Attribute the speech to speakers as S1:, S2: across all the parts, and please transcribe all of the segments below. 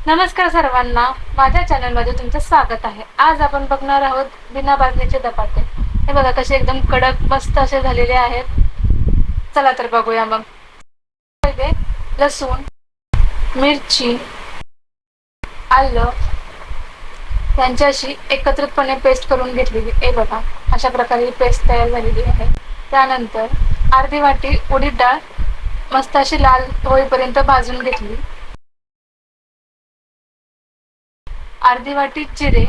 S1: नमस्कार सर्वांना, माझ्या चॅनलमध्ये तुमचं स्वागत आहे। आज आपण बघणार आहोत बिना भाजणीचे धपाटे। हे बघा कसे एकदम कडक मस्त असे झालेले आहेत। चला तर बघूया मग। पहिले लसूण, मिरची, आलं यांच्याशी एकत्रितपणे पेस्ट करून घेतलेली। हे बघा अशा प्रकारे पेस्ट तयार झालेली आहे। त्यानंतर अर्धी वाटी उडीद डाळ मस्त अशी लाल होईपर्यंत भाजून घेतली। अर्धी वाटी जिरे,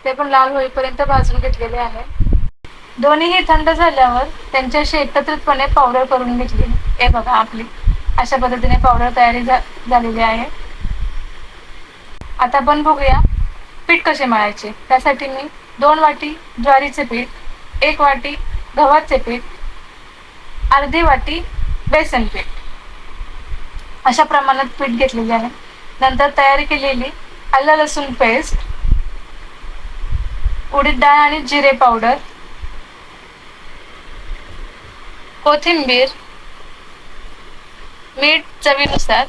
S1: ते पण लाल होईपर्यंत भाजून घेतलेले आहे। दोन्हीही थंड झाल्यावर त्यांच्याशी एकत्रितपणे पावडर करून घेतली। हे बघा आपली अशा पद्धतीने पावडर तयारी झालेली आहे। आता आपण बघूया पीठ कसे मळायचे। त्यासाठी मी 2 वाटी ज्वारीचे पीठ, 1 वाटी गव्हाचे पीठ, अर्धी वाटी बेसन पीठ अशा प्रमाणात पीठ घेतलेले आहे। नंतर तयारी केलेली आलं लसूण पेस्ट, उडीद डाळ आणि जिरे पावडर, कोथिंबीर, मीठ चवीनुसार,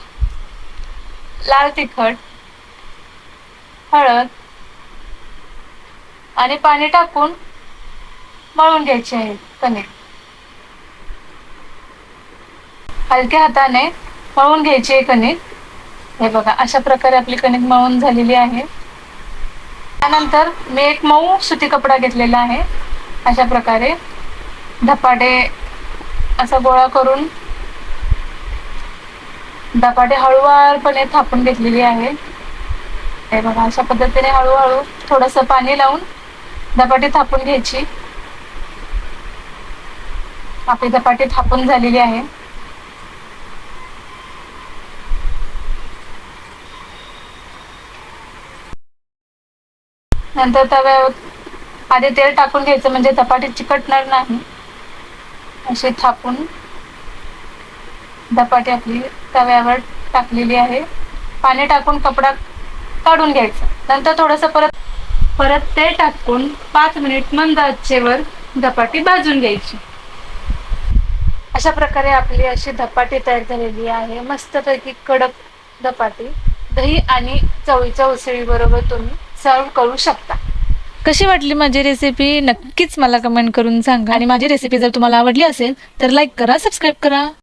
S1: लाल तिखट, हळद आणि पाणी टाकून मळून घ्यायचे आहे कणिक। हलक्या हाताने मळून घ्यायची आहे कणिक। हे बघा अशा प्रकारे आपली कणिक मळून झालेली आहे। त्यानंतर मी एक मऊ सुती कपडा घेतलेला आहे। अशा प्रकारे धपाटे असा गोळा करून धपाटे हळूवारपणे थापून घेतलेली आहे। हे बघा अशा पद्धतीने हळूहळू थोडंसं पाणी लावून धपाटे थापून घ्यायची। आपली धपाटे थापून झालेली आहे। नंतर तव्यावर आधी तेल टाकून घ्यायचं म्हणजे धपाटे चिकटणार नाही। असे थापून धपाटे आपली तव्यावर टाकलेली आहे। पाणी टाकून कपडा काढून घ्यायचा। नंतर थोडंसं परत तेल टाकून 5 मिनिट मंद आचेवर धपाटी भाजून घ्यायची। अशा प्रकारे आपली अशी धपाटी तयार झालेली आहे। मस्तपैकी कडक धपाटी दही आणि चवळीच्या उसळी बरोबर तुम्ही सर्व करू शकता।
S2: कशी वाटली माझी रेसिपी नक्कीच मला कमेंट करून सांगा। आणि माझी रेसिपी जर तुम्हाला आवडली असेल तर लाईक करा, सबस्क्राईब करा।